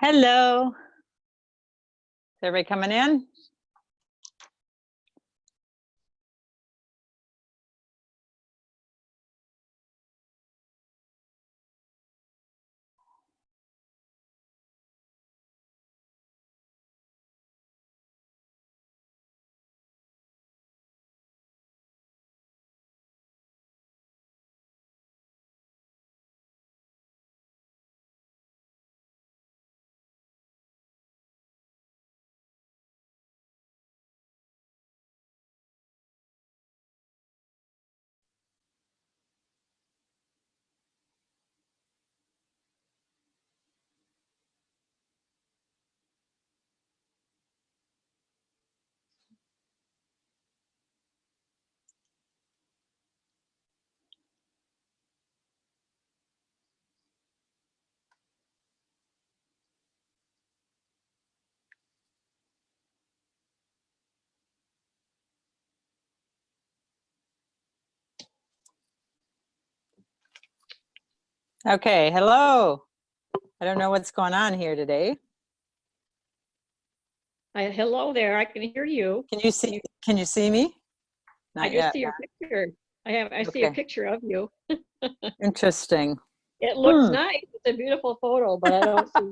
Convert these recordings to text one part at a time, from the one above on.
Hello. Is everybody coming in? Okay, hello. I don't know what's going on here today. Hello there, I can hear you. Can you see me? Not I just yet. see your picture. I see a picture of you. Interesting. It looks nice. It's a beautiful photo, but I don't see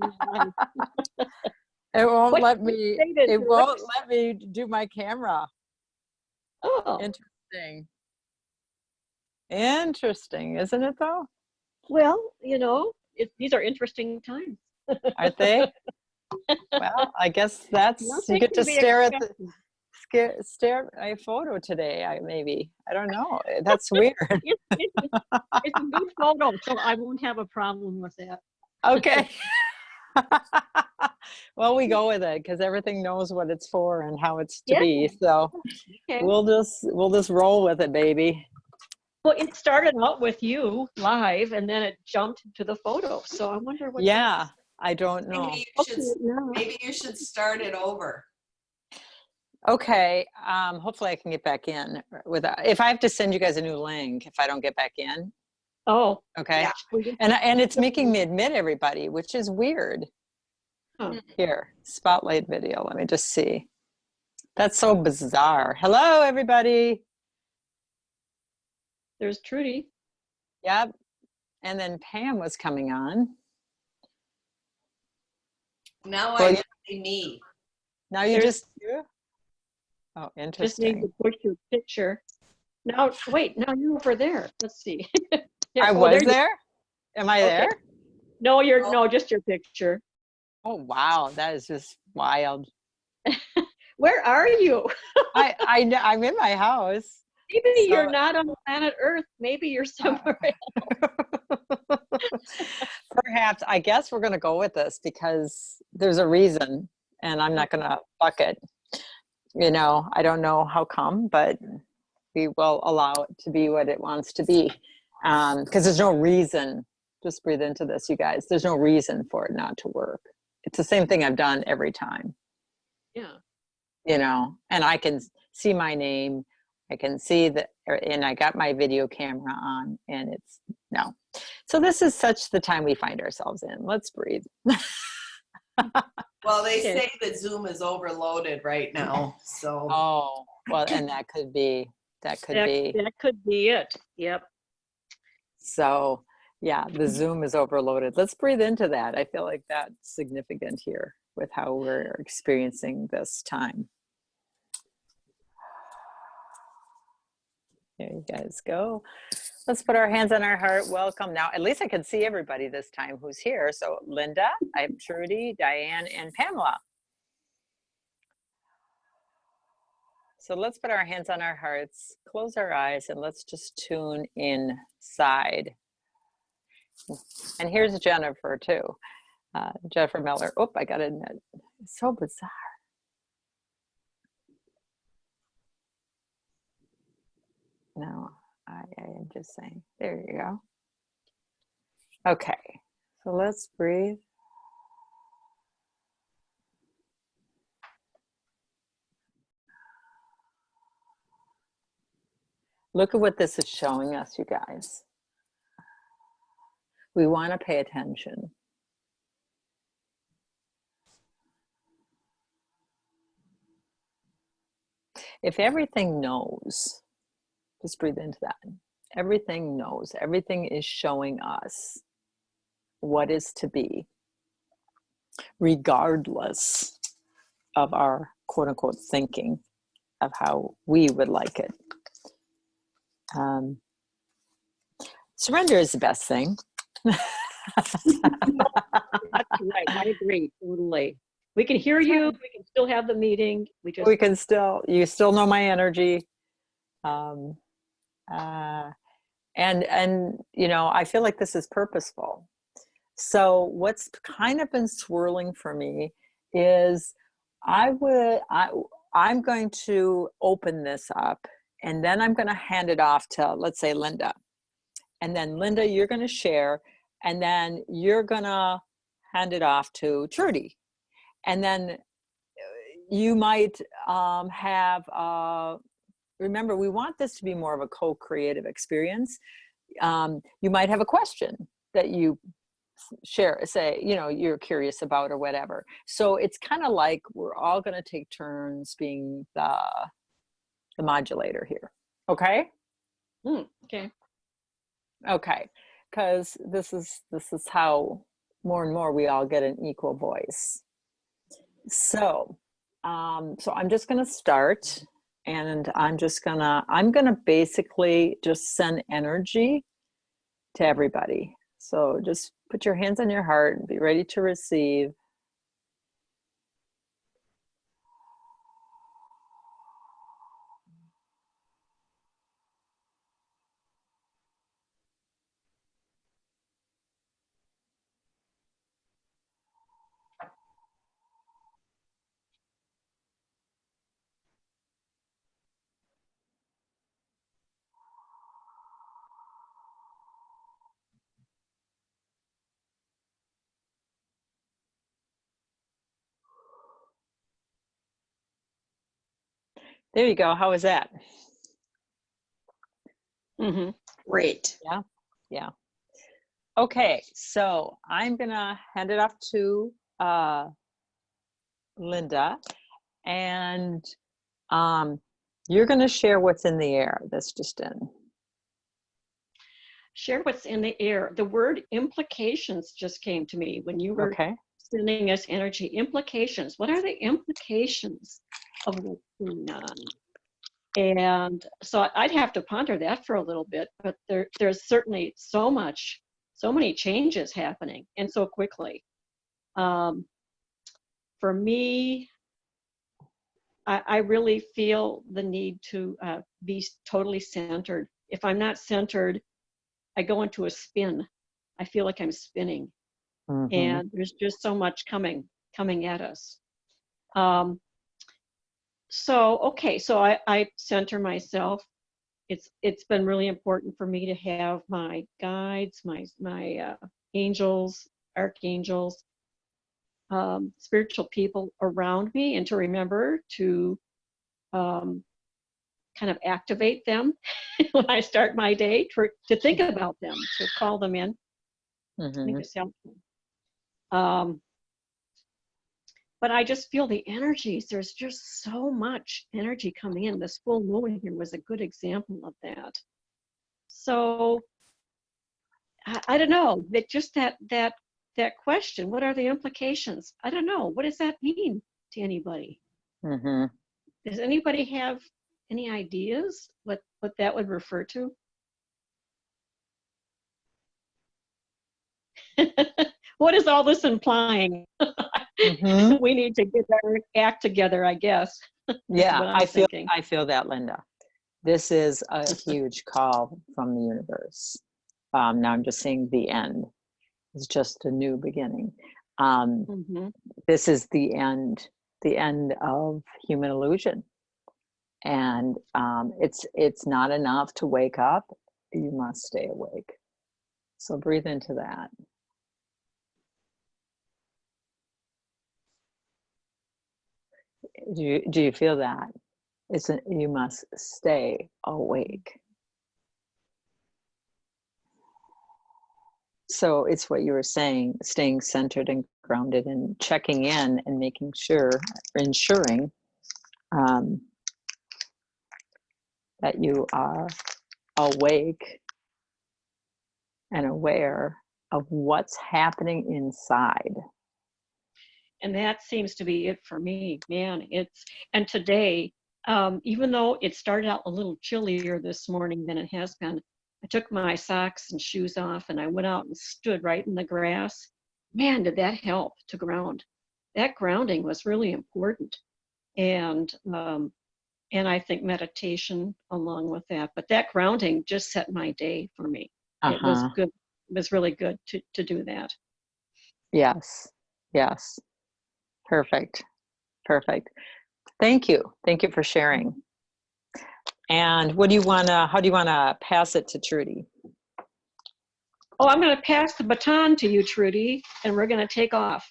you. It won't let me do my camera. Oh. Interesting, isn't it though? Well, you know, these are interesting times. Aren't they? Well, I guess you get to stare at a photo today. Maybe I don't know. That's weird. It's a good photo, so I won't have a problem with that. Okay. Well, we go with it because everything knows what it's for and how it's to be. So okay. we'll just roll with it, baby. Well, it started out with you live, and then it jumped to the photo. So I wonder what. Yeah, I don't know. Maybe you should start it over. Okay. Hopefully, I can get back in if I have to send you guys a new link. If I don't get back in. Oh. Okay. Yeah. And it's making me admit everybody, which is weird. Huh. Here, spotlight video. Let me just see. That's so bizarre. Hello, everybody. There's Trudy. Yep. And then Pam was coming on. Now I see me. Now you just do? Oh, interesting. Just need to push your picture. Now, wait, now you're over there. Let's see. I was there? Am I there? No, no, just your picture. Oh, wow. That is just wild. Where are you? I'm in my house. Maybe you're not on planet Earth. Maybe you're somewhere else. Perhaps. I guess we're going to go with this because there's a reason, and I'm not going to buck it. You know, I don't know how come, but we will allow it to be what it wants to be. Because there's no reason. Just breathe into this, you guys. There's no reason for it not to work. It's the same thing I've done every time. Yeah. You know, and I can see my name. I can see that, and I got my video camera on, and no. So this is such the time we find ourselves in. Let's breathe. Well, they say that Zoom is overloaded right now. So. Oh, well, and that could be That could be it. Yep. So, yeah, the Zoom is overloaded. Let's breathe into that. I feel like that's significant here with how we're experiencing this time. There you guys go. Let's put our hands on our heart. Welcome. Now, at least I can see everybody this time who's here. So Linda, I have Trudy, Diane, and Pamela. So let's put our hands on our hearts, close our eyes, and let's just tune inside. And here's Jennifer too. Jennifer Miller. Oh, I got to admit, it's so bizarre. No. I am just saying, there you go. Okay, so let's breathe. Look at what this is showing us, you guys. We want to pay attention. if everything knows, just breathe into that. Everything knows, everything is showing us what is to be, regardless of our quote unquote thinking of how we would like it. Surrender is the best thing. That's right. I agree totally. We can hear you. We can still have the meeting. We can still, you still know my energy. And you know, I feel like this is purposeful. So what's kind of been swirling for me is I'm going to open this up, and then I'm going to hand it off to, let's say, Linda. And then Linda, you're going to share, and then you're going to hand it off to Trudy. And then you might remember, we want this to be more of a co-creative experience. You might have a question that you say, you know, you're curious about or whatever. So it's kind of like we're all going to take turns being the modulator here. Okay? Okay. Okay. Because this is how more and more we all get an equal voice. So, so I'm just going to start, and I'm going to basically just send energy to everybody. So just put your hands on your heart and be ready to receive. There you go. How was that? Great. Yeah. Yeah. Okay. So I'm going to hand it off to Linda, and you're going to share what's in the air that's just in. Share what's in the air. The word implications just came to me when you were sending us energy. Implications. What are the implications of what's going on? And so I'd have to ponder that for a little bit, but there's certainly so many changes happening, and so quickly. For me, I really feel the need to be totally centered. If I'm not centered, I go into a spin. I feel like I'm spinning. And there's just so much coming at us. So I center myself. It's been really important for me to have my guides, my angels, archangels, spiritual people around me, and to remember to kind of activate them when I start my day, to think about them, to call them in. I think it's helpful. But I just feel the energies. There's just so much energy coming in. This full moon here was a good example of that. So I don't know. That just that question. What are the implications? I don't know. What does that mean to anybody? Does anybody have any ideas what that would refer to? What is all this implying? We need to get our act together, I guess. Yeah, I feel that, Linda. This is a huge call from the universe. Now I'm just saying the end. It's just a new beginning. This is the end of human illusion. And it's not enough to wake up. You must stay awake. So breathe into that. Do you feel that? You must stay awake. So it's what you were saying, staying centered and grounded and checking in and making sure, ensuring that you are awake and aware of what's happening inside. And that seems to be it for me, man. And today, even though it started out a little chillier this morning than it has been, I took my socks and shoes off and I went out and stood right in the grass. Man, did that help to ground. That grounding was really important. And I think meditation along with that. But that grounding just set my day for me. It was good. It was really good to do that. Yes. Yes. Perfect. Perfect. Thank you. Thank you for sharing. And how do you want to pass it to Trudy? Oh, I'm going to pass the baton to you, Trudy, and we're going to take off.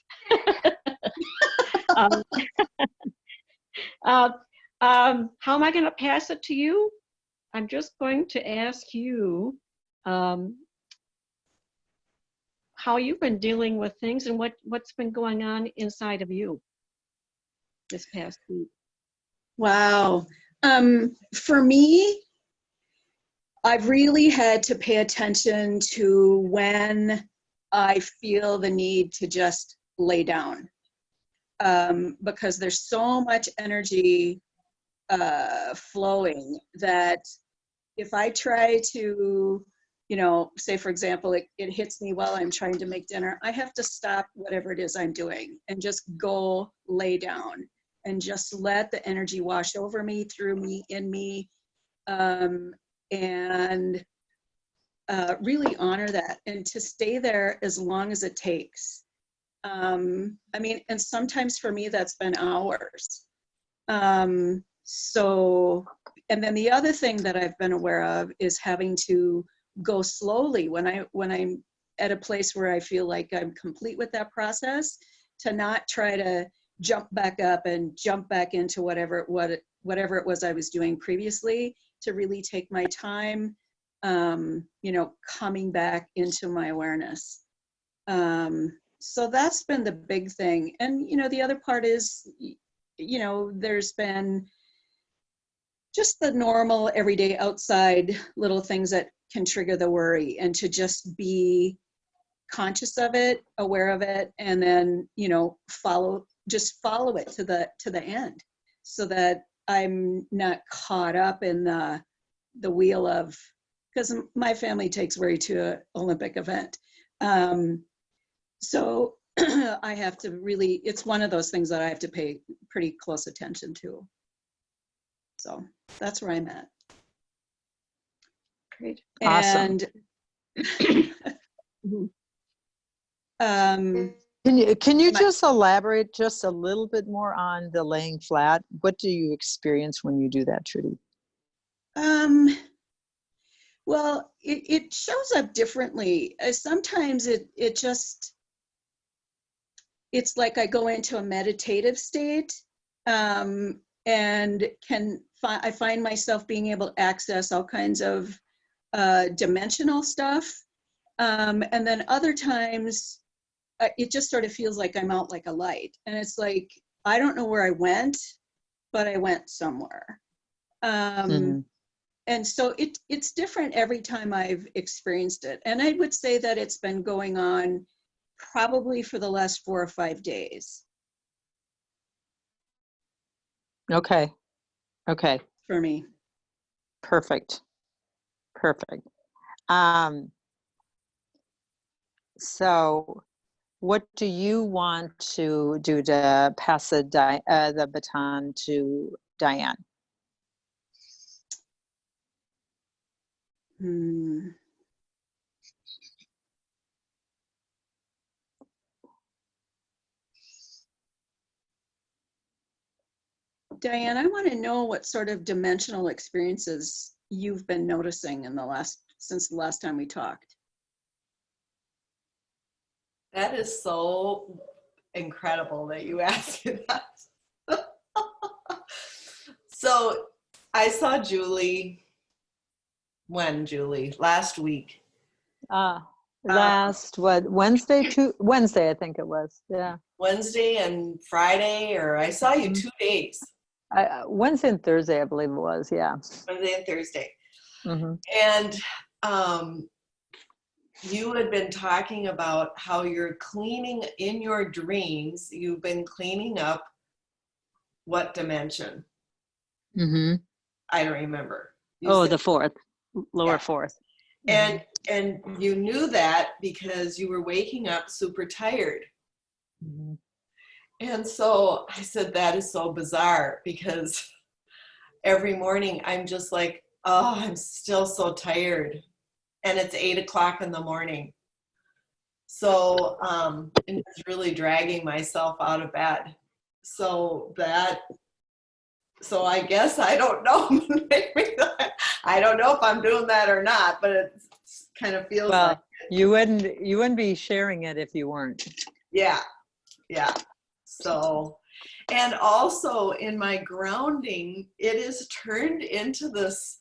How am I going to pass it to you? I'm just going to ask you how you've been dealing with things and what's been going on inside of you this past week. Wow. For me, I've really had to pay attention to when I feel the need to just lay down, because there's so much energy flowing that if I try to, say for example, it hits me while I'm trying to make dinner, I have to stop whatever it is I'm doing and just go lay down and just let the energy wash over me, through me, in me, and really honor that and to stay there as long as it takes. And sometimes for me that's been hours. And then the other thing that I've been aware of is having to go slowly when I'm at a place where I feel like I'm complete with that process, to not try to jump back up and jump back into whatever it was I was doing previously, to really take my time, coming back into my awareness. So that's been the big thing. And, the other part is, there's been just the normal everyday outside little things that can trigger the worry, and to just be conscious of it, aware of it, and then, follow it to the end, so that I'm not caught up in the wheel of, because my family takes worry to an Olympic event. So I have to really, it's one of those things that I have to pay pretty close attention to. So that's where I'm at. Great. Awesome. And Can you just elaborate just a little bit more on the laying flat? What do you experience when you do that, Trudy? Well, it shows up differently. Sometimes it's like I go into a meditative state, and I find myself being able to access all kinds of dimensional stuff. And then other times it just sort of feels like I'm out like a light. And it's like, I don't know where I went, but I went somewhere. And so it's different every time I've experienced it. And I would say that it's been going on probably for the last 4 or 5 days. Okay. For me. Perfect. So what do you want to do to pass the baton to Diane? Diane, I want to know what sort of dimensional experiences you've been noticing since the last time we talked. That is so incredible that you asked me that. So I saw Julie. When, Julie? Last week. Wednesday, I think it was. Yeah. Wednesday and Friday, or I saw you 2 days. Wednesday and Thursday, I believe it was. Yeah. Wednesday and Thursday. Hmm. And you had been talking about how you're cleaning in your dreams. You've been cleaning up what dimension? Hmm. I don't remember. You Oh, said, the fourth, lower yeah. fourth. And you knew that because you were waking up super tired. Mhm. And so I said, that is so bizarre, because every morning I'm just like, oh, I'm still so tired. And it's 8 o'clock in the morning. So it's really dragging myself out of bed. So I guess I don't know. I don't know if I'm doing that or not, but it kind of feels like Well, you wouldn't be sharing it if you weren't. yeah. So, and also in my grounding, it is turned into this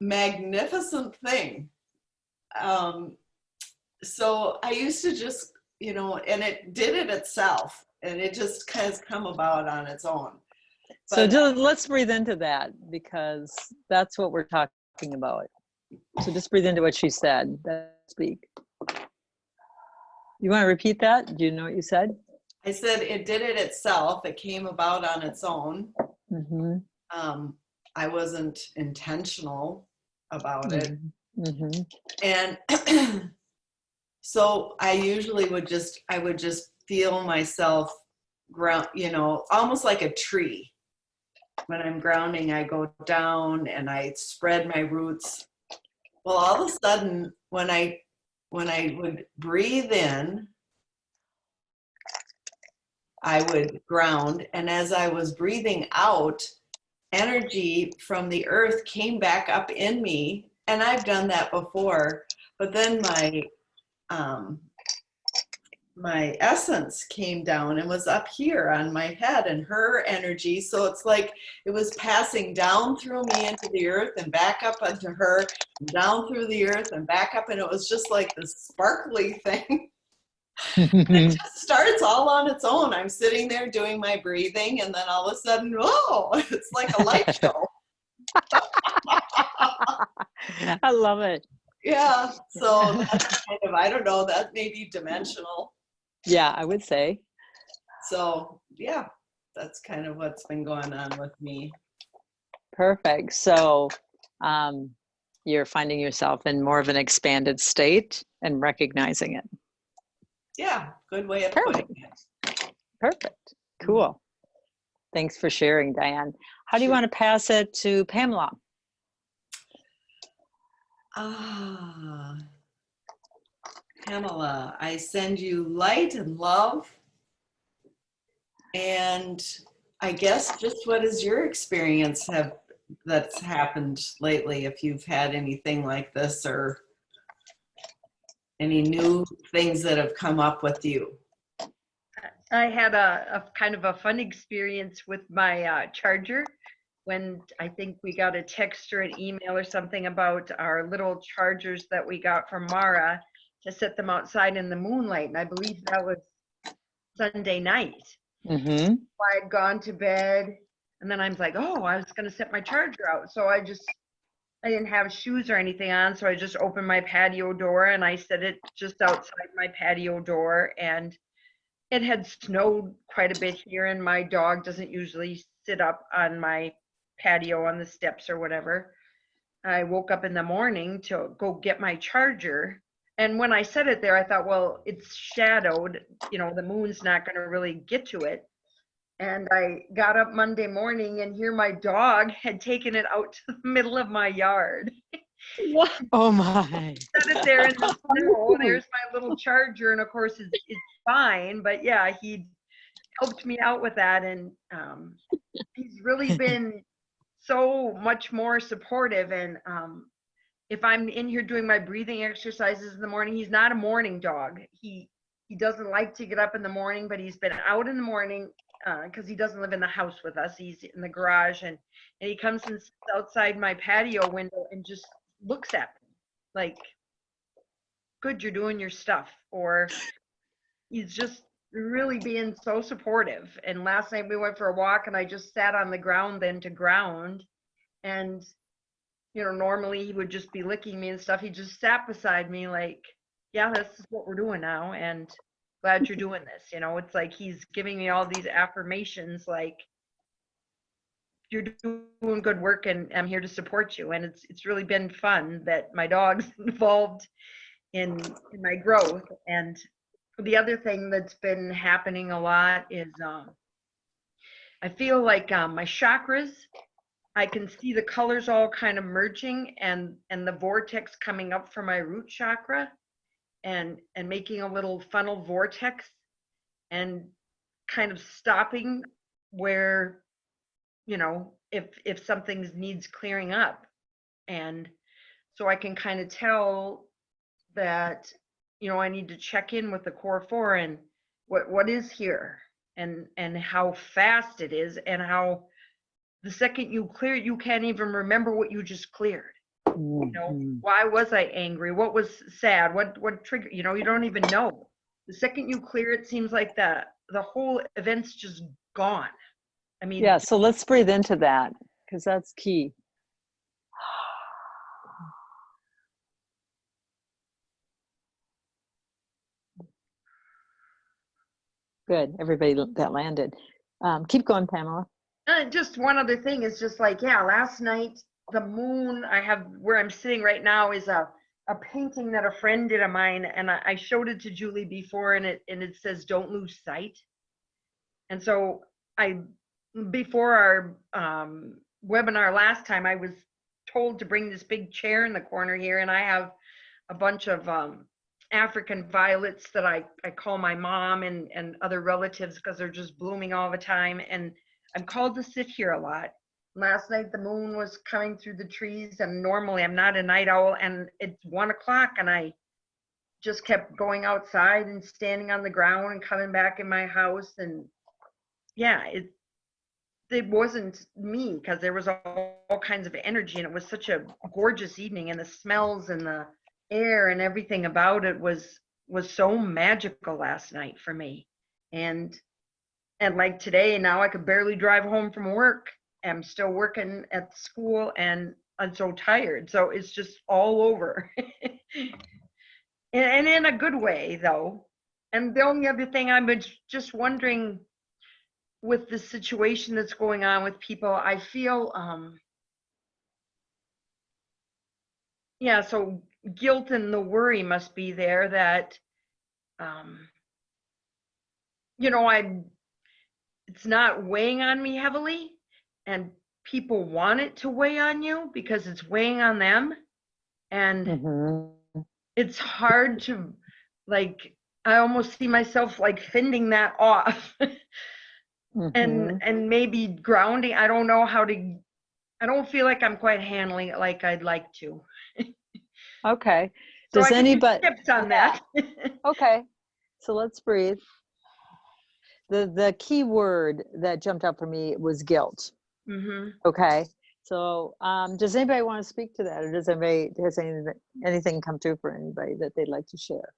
magnificent thing. So I used to just, and it did it itself, and it just has come about on its own. So But let's breathe into that, because that's what we're talking about. So just breathe into what she said. Speak. You want to repeat that? Do you know what you said? I said it did it itself. It came about on its own. Mm-hmm. I wasn't intentional about it. Mm-hmm. And so I usually would just feel myself ground, almost like a tree. When I'm grounding, I go down and I spread my roots. Well, all of a sudden, when I would breathe in, I would ground. And as I was breathing out, energy from the earth came back up in me. And I've done that before. But then my essence came down and was up here on my head, and her energy. So it's like it was passing down through me into the earth and back up into her, down through the earth and back up. And it was just like this sparkly thing. It just starts all on its own. I'm sitting there doing my breathing, and then all of a sudden, oh, it's like a light show. I love it. Yeah. So that's kind of, I don't know, that may be dimensional. Yeah, I would say. So yeah, that's kind of what's been going on with me. Perfect. So you're finding yourself in more of an expanded state and recognizing it. Yeah, good way of putting it. Perfect. Cool. Thanks for sharing, Diane. How do you Sure. want to pass it to Pamela? Pamela, I send you light and love. And I guess just what is your experience that's happened lately, if you've had anything like this or any new things that have come up with you? I had a kind of a fun experience with my charger when I think we got a text or an email or something about our little chargers that we got from Mara to set them outside in the moonlight. And I believe that was Sunday night. Mm-hmm. I had gone to bed, and then I'm like, oh, I was going to set my charger out. So I didn't have shoes or anything on. So I just opened my patio door and I set it just outside my patio door. And it had snowed quite a bit here, and my dog doesn't usually sit up on my patio on the steps or whatever. I woke up in the morning to go get my charger. And when I set it there, I thought, well, it's shadowed, the moon's not going to really get to it. And I got up Monday morning, and here my dog had taken it out to the middle of my yard. What? Oh my. Set it there in the snow. There's my little charger, and of course it's fine. But yeah, he helped me out with that, and he's really been so much more supportive. And if I'm in here doing my breathing exercises in the morning, he's not a morning dog. He doesn't like to get up in the morning, but he's been out in the morning because he doesn't live in the house with us. He's in the garage, and he comes and sits outside my patio window and just looks at me like, good, you're doing your stuff. Or he's just really being so supportive. And last night we went for a walk and I just sat on the ground then to ground. And, you know, normally he would just be licking me and stuff. He just sat beside me like, yeah, this is what we're doing now. And glad you're doing this. You know, it's like he's giving me all these affirmations like, you're doing good work and I'm here to support you. And it's really been fun that my dog's involved in my growth. And the other thing that's been happening a lot is I feel like my chakras, I can see the colors all kind of merging and the vortex coming up from my root chakra and making a little funnel vortex and kind of stopping where, you know, if something needs clearing up. And so I can kind of tell that, you know, I need to check in with the core four and what is here and how fast it is and how the second you clear it, you can't even remember what you just cleared. You know, why was I angry? What was sad? What triggered? You know, you don't even know. The second you clear it, seems like the whole event's just gone. I mean, Yeah, so let's breathe into that because that's key. Good, everybody that landed. Keep going, Pamela. just one other thing is just like, yeah, last night, the moon I have where I'm sitting right now is a painting that a friend did of mine. And I showed it to Julie before and it says, don't lose sight. And so before our webinar last time, I was told to bring this big chair in the corner here. And I have a bunch of African violets that I call my mom and other relatives because they're just blooming all the time. And I'm called to sit here a lot. Last night, the moon was coming through the trees, and normally I'm not a night owl, and it's 1 o'clock, and I just kept going outside and standing on the ground and coming back in my house. And yeah, it wasn't me because there was all kinds of energy, and it was such a gorgeous evening, and the smells and the air and everything about it was so magical last night for me. And like today, now I could barely drive home from work. I'm still working at school and I'm so tired. So it's just all over. And in a good way, though. And the only other thing I was just wondering with the situation that's going on with people, I feel, yeah, so guilt and the worry must be there that, you know, it's not weighing on me heavily, and people want it to weigh on you because it's weighing on them. And it's hard to, like, I almost see myself like fending that off. and maybe grounding. I don't know how to, I don't feel like I'm quite handling it like I'd like to. Okay. So Does I could use anybody tips on that. Okay, so let's breathe. The key word that jumped out for me was guilt. Okay, so does anybody want to speak to that, or does anybody has anything come through for anybody that they'd like to share?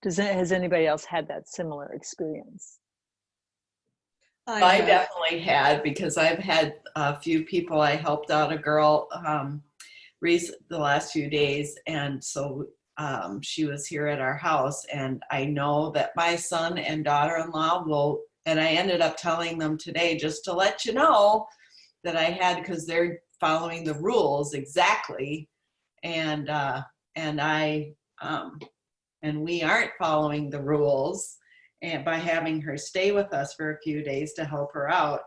Has anybody else had that similar experience? I definitely had, because I've had a few people. I helped out a girl the last few days, and so she was here at our house, and I know that my son and daughter-in-law will, and I ended up telling them today just to let you know that I had, because they're following the rules exactly, and we aren't following the rules, and by having her stay with us for a few days to help her out.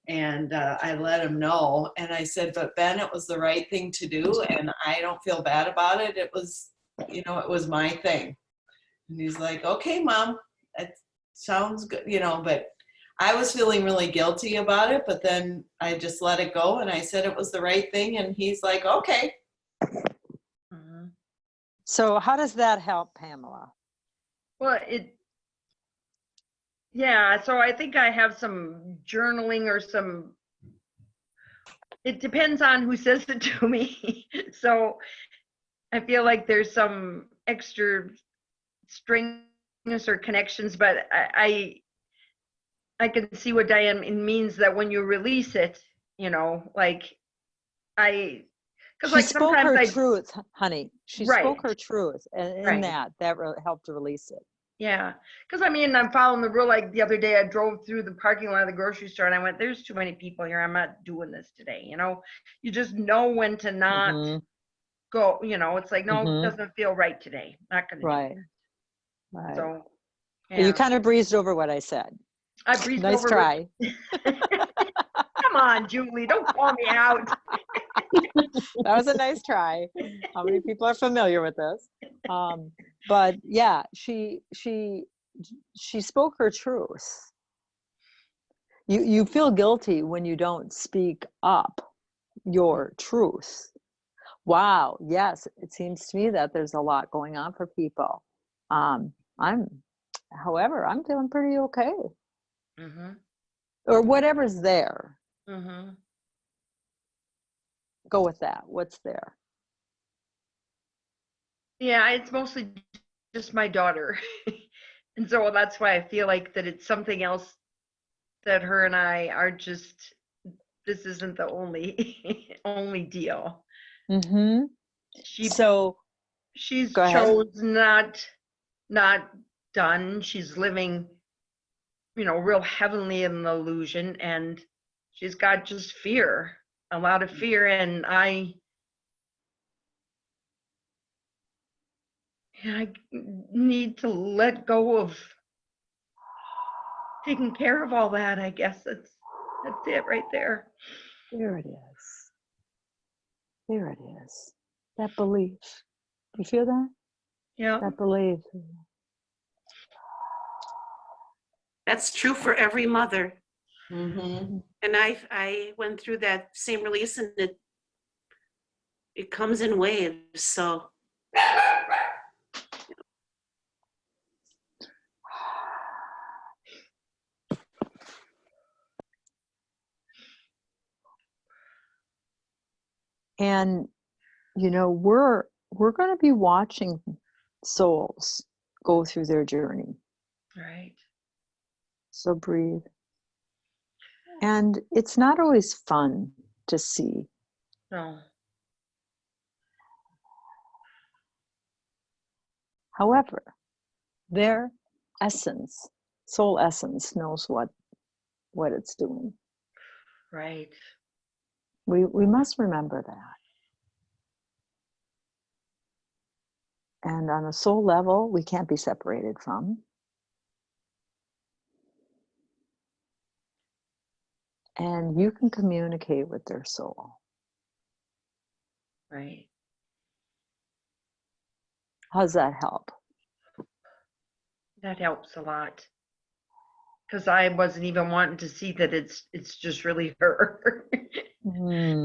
And I let him know, and I said, but Ben, it was the right thing to do, and I don't feel bad about it. It was, you know, it was my thing. And he's like, okay, Mom, it sounds good, you know, but I was feeling really guilty about it, but then I just let it go, and I said it was the right thing, and he's like, okay. So how does that help, Pamela? Well, yeah, so I think I have some journaling or some it depends on who says it to me. So I feel like there's some extra strings or connections, but I can see what Diane means, that when you release it, like I, because She like spoke sometimes her I, truth, honey. She right, spoke her truth, and in right. that helped to release it. Yeah, because I mean, I'm following the rule. Like the other day, I drove through the parking lot of the grocery store and I went, there's too many people here. I'm not doing this today. You just know when to not Hmm. go. It's like, no, it Hmm. doesn't feel right today. Not going to do Right, it. right. So, But you yeah, kind of breezed over what I said. I breezed Nice over try. it. Come on, Julie, don't call me out. That was a nice try. How many people are familiar with this? But yeah, she spoke her truth. You feel guilty when you don't speak up your truth. Wow, yes, it seems to me that there's a lot going on for people. However, I'm feeling pretty okay, Mm-hmm. or whatever's there. Mm-hmm. Go with that. What's there? Yeah, it's mostly just my daughter. And so that's why I feel like that it's something else, that her and I are just, this isn't the only only deal. Mm-hmm. She So she's go ahead. chose not done. She's living, real heavenly in the illusion, and she's got just fear, a lot of fear, and I need to let go of taking care of all that. I guess that's it right there. There it is. There it is. That belief. You feel that? Yeah. That belief. That's true for every mother. Mm-hmm. And I went through that same release, and it comes in waves. So And we're going to be watching souls go through their journey. Right. So breathe. And it's not always fun to see. No. However, their essence, soul essence, knows what it's doing. Right. We must remember that. And on a soul level, we can't be separated from. And you can communicate with their soul. Right. How's that help? That helps a lot. Because I wasn't even wanting to see that it's just really her.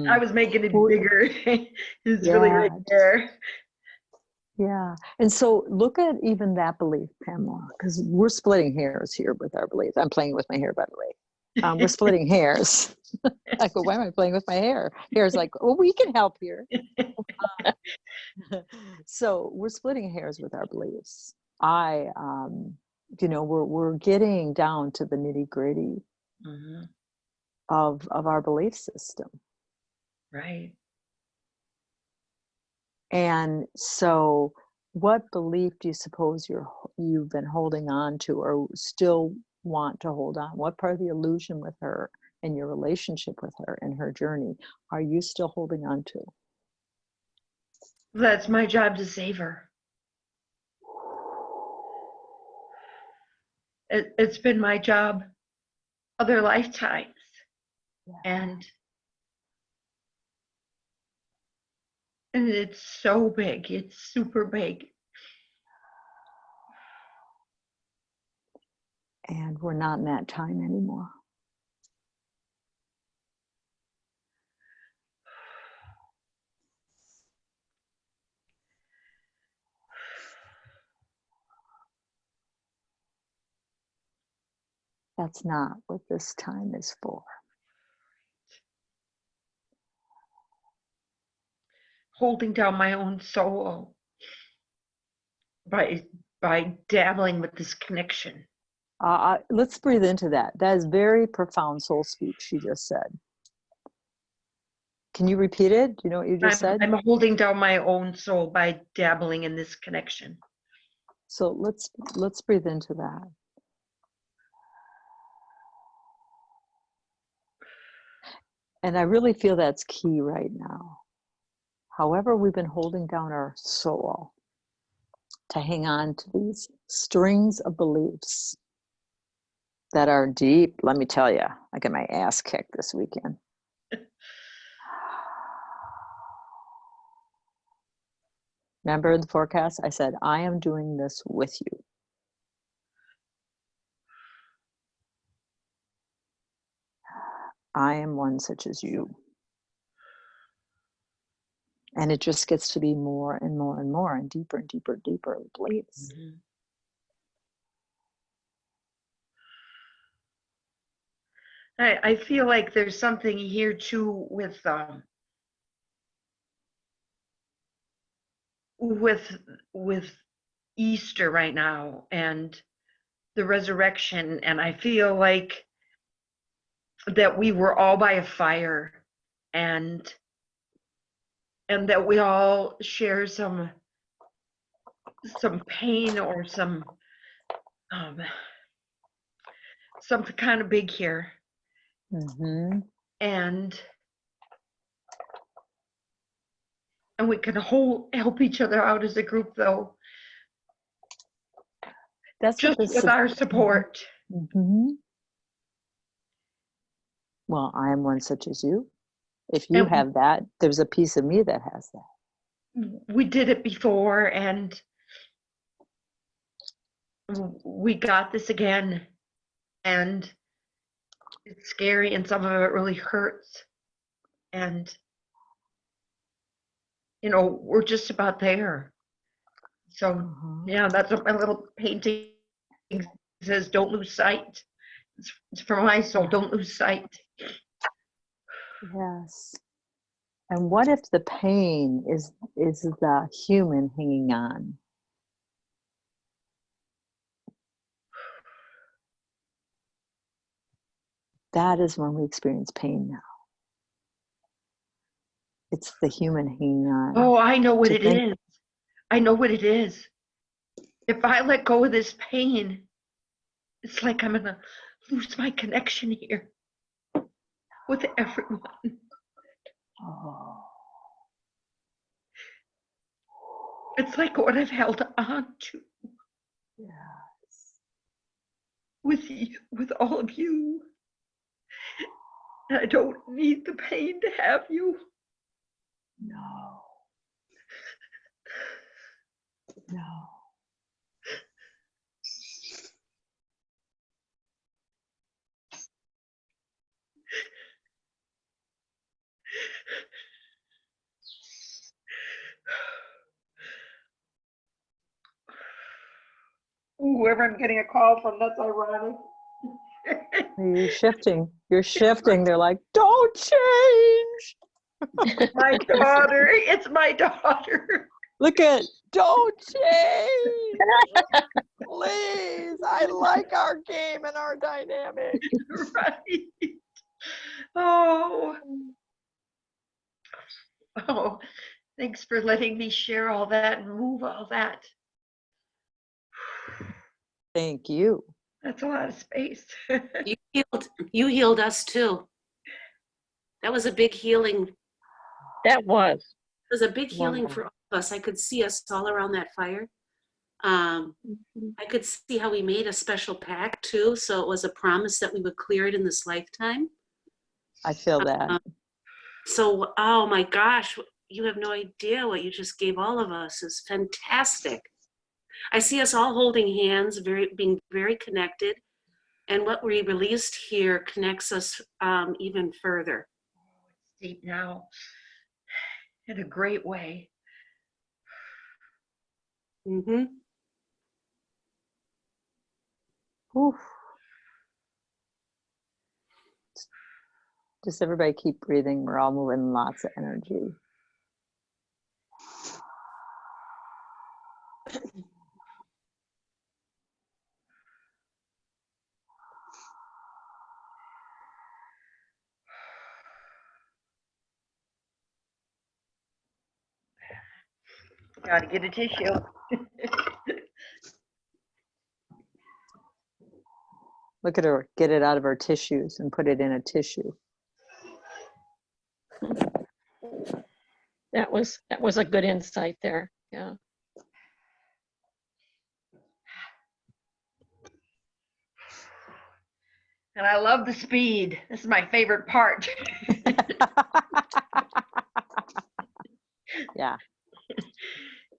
I was making it Well, bigger. It's really yeah, right there. yeah. And so look at even that belief, Pamela, because we're splitting hairs here with our belief. I'm playing with my hair, by the way. We're splitting hairs. I go, why am I playing with my hair? Hair's like, well, we can help here. So we're splitting hairs with our beliefs. We're getting down to the nitty gritty Mm-hmm. of our belief system. Right. And so what belief do you suppose you've been holding on to, or still want to hold on? What part of the illusion with her and your relationship with her and her journey are you still holding on to? That's my job, to save her. It's been my job other lifetimes. Yeah. And it's so big. It's super big. And we're not in that time anymore. That's not what this time is for. holding down my own soul by dabbling with this connection. Let's breathe into that. That is very profound soul speak she just said. Can you repeat it? Do you know what you just said? I'm holding down my own soul by dabbling in this connection. So let's breathe into that. And I really feel that's key right now. However, we've been holding down our soul to hang on to these strings of beliefs that are deep. Let me tell you, I got my ass kicked this weekend. Remember in the forecast, I said, I am doing this with you. I am one such as you. And it just gets to be more and more and more and deeper and deeper and deeper beliefs. Mm-hmm. I feel like there's something here too with Easter right now and the resurrection, and I feel like that we were all by a fire, and that we all share some pain or something kind of big here. Mm-hmm. And we can help each other out as a group, though, That's just what this with our support. Mm-hmm. Well, I am one such as you. If you have that, there's a piece of me that has that. We did it before, and we got this again, and it's scary, and some of it really hurts, and we're just about there. So yeah, that's what my little painting says. Don't lose sight. It's for my soul. Don't lose sight. Yes. And what if the pain is the human hanging on? That is when we experience pain now. It's the human hanging on. Oh, I know what it is. I know what it is. If I let go of this pain, it's like I'm gonna lose my connection here with everyone. Oh. It's like what I've held on to. Yes. With you, with all of you. And I don't need the pain to have you. No. No. Whoever I'm getting a call from, that's ironic. You're shifting. You're shifting. They're like, don't change. My daughter. It's my daughter. Look at, don't change. Please. I like our game and our dynamic. Right. Oh. Oh. Thanks for letting me share all that and move all that. Thank you. That's a lot of space. You healed us too. That was a big healing. That was. It was a big healing for all of us. I could see us all around that fire. I could see how we made a special pact too. So it was a promise that we would clear it in this lifetime. I feel that. So, oh my gosh, you have no idea what you just gave all of us. Is fantastic. I see us all holding hands, being very connected. And what we released here connects us even further. It's deep now, in a great way. Mm-hmm. Oof. Just everybody keep breathing. We're all moving lots of energy. Gotta get a tissue. Look at her get it out of her tissues and put it in a tissue. That was a good insight there. Yeah. And I love the speed. This is my favorite part. Yeah.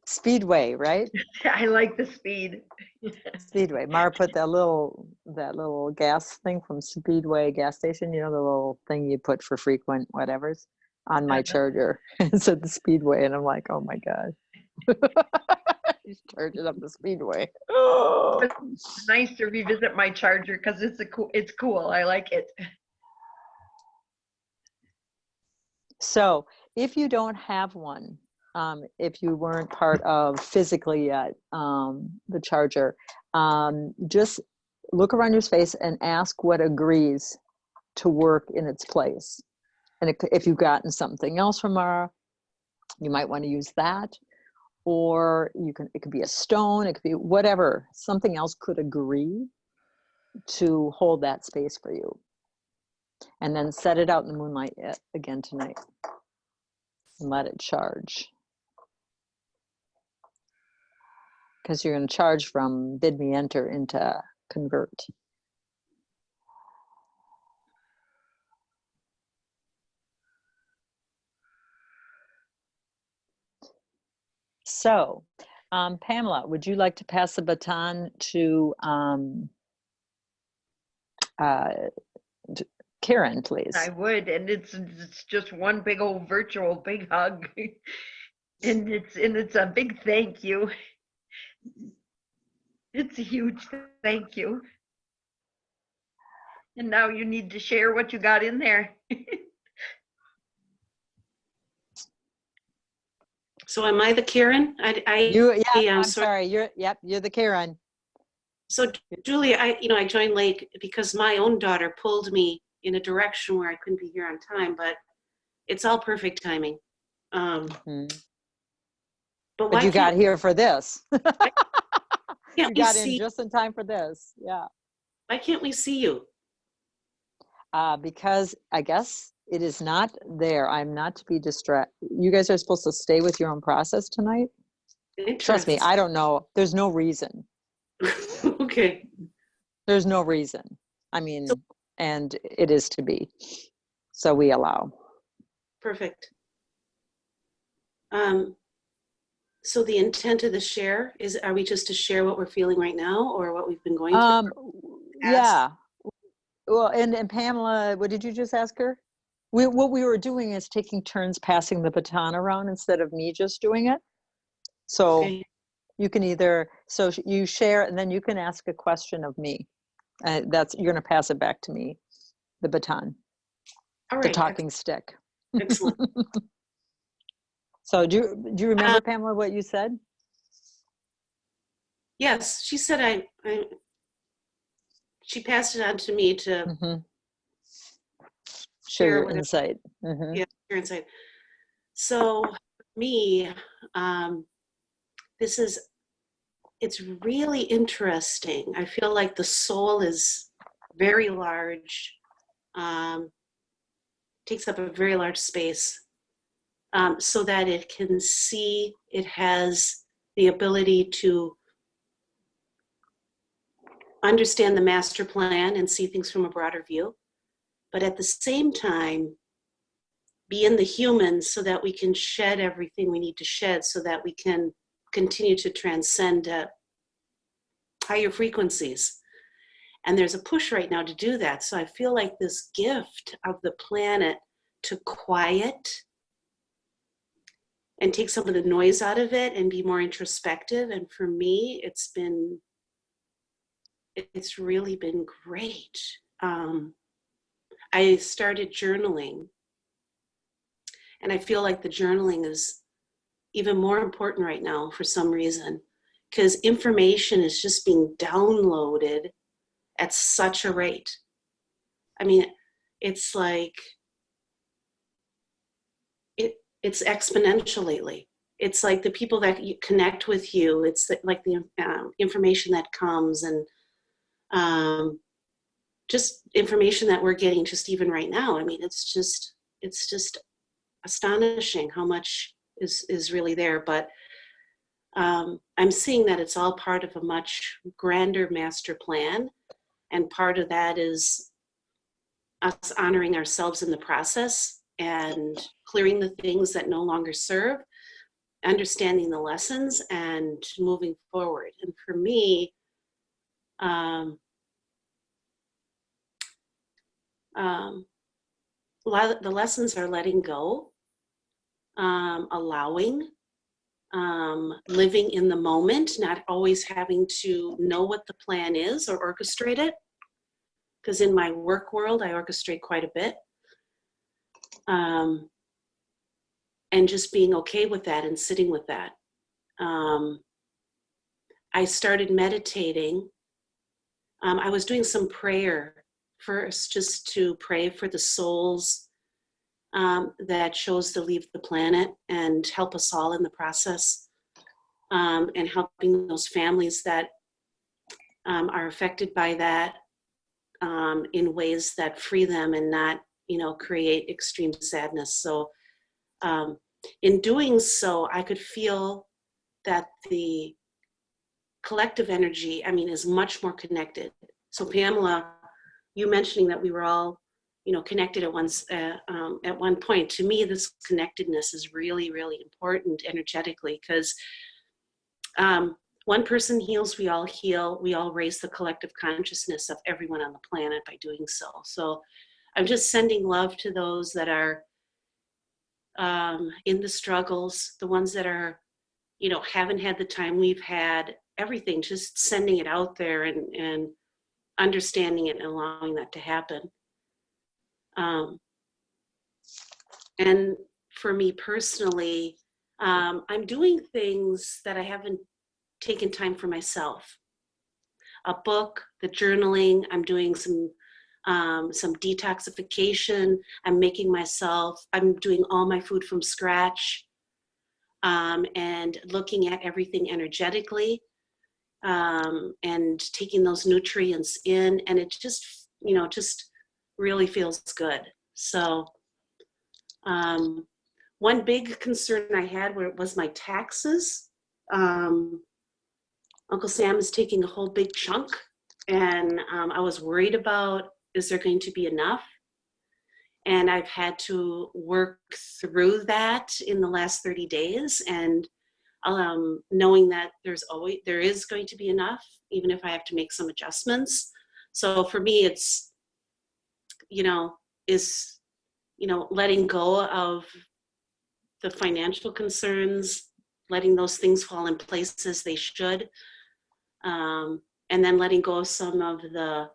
Speedway, right? I like the speed. Speedway. Mara put that little gas thing from Speedway gas station, you know, the little thing you put for frequent whatevers on my charger. It said the Speedway, and I'm like, oh my God. He's charging up the Speedway. It's nice to revisit my charger because it's cool. I like it. So if you don't have one, if you weren't part of physically yet, the charger, just look around your space and ask what agrees to work in its place. And if you've gotten something else from Mara, you might want to use that. Or it could be a stone, it could be whatever, something else could agree to hold that space for you. And then set it out in the moonlight again tonight and let it charge. Because you're going to charge from bid me enter into convert. So, Pamela, would you like to pass the baton to Karen, please? I would, and it's just one big old virtual big hug, and it's a big thank you. It's a huge thank you. And now you need to share what you got in there. So am I the Karen? I'm sorry. You're the Karen. So Julie, I joined late because my own daughter pulled me in a direction where I couldn't be here on time, but it's all perfect timing. But you got here for this. You got in just in time for this. Yeah. Why can't we see you? Because I guess it is not there. I'm not to be distracted. You guys are supposed to stay with your own process tonight. Trust me, I don't know. There's no reason. Okay. There's no reason. I mean, and it is to be. So we allow. Perfect. So the intent of the share are we just to share what we're feeling right now or what we've been going through? Yeah. Well, and Pamela, what did you just ask her? What we were doing is taking turns passing the baton around instead of me just doing it. So Okay. you can you share and then you can ask a question of me. You're going to pass it back to me, the baton, All right. the talking stick. Excellent. So do you remember, Pamela, what you said? Yes, she said she passed it on to me to share your insight. Yeah, your insight. So me, it's really interesting. I feel like the soul is very large, takes up a very large space, so that it can see, it has the ability to understand the master plan and see things from a broader view, but at the same time, be in the humans so that we can shed everything we need to shed so that we can continue to transcend higher frequencies. And there's a push right now to do that. So I feel like this gift of the planet to quiet and take some of the noise out of it and be more introspective. And for me, it's really been great. I started journaling, and I feel like the journaling is even more important right now for some reason. because information is just being downloaded at such a rate. I mean, it's like, it's exponential lately. It's like the people that you connect with you, it's like the information that comes, and just information that we're getting just even right now. I mean, it's just astonishing how much is really there. But I'm seeing that it's all part of a much grander master plan. And part of that is us honoring ourselves in the process and clearing the things that no longer serve, understanding the lessons, and moving forward. And for me, a lot of the lessons are letting go, allowing, living in the moment, not always having to know what the plan is or orchestrate it. Because in my work world, I orchestrate quite a bit. And just being okay with that and sitting with that. I started meditating. I was doing some prayer first, just to pray for the souls that chose to leave the planet and help us all in the process, and helping those families that are affected by that in ways that free them and not, create extreme sadness. So in doing so, I could feel that the collective energy, is much more connected. So Pamela, you mentioning that we were all, connected at one point. To me, this connectedness is really, really important energetically, because one person heals, we all heal. We all raise the collective consciousness of everyone on the planet by doing so. So I'm just sending love to those that are in the struggles, the ones that are, haven't had the time we've had, everything, just sending it out there and understanding it and allowing that to happen. And for me personally, I'm doing things that I haven't taken time for myself. A book, the journaling, I'm doing some detoxification. I'm doing all my food from scratch, and looking at everything energetically, and taking those nutrients in, and it just really feels good. So one big concern I had was my taxes. Uncle Sam is taking a whole big chunk, and I was worried about, is there going to be enough? And I've had to work through that in the last 30 days, and knowing that there is going to be enough, even if I have to make some adjustments. So for me, it's, letting go of the financial concerns, letting those things fall in place as they should, and then letting go of some of the,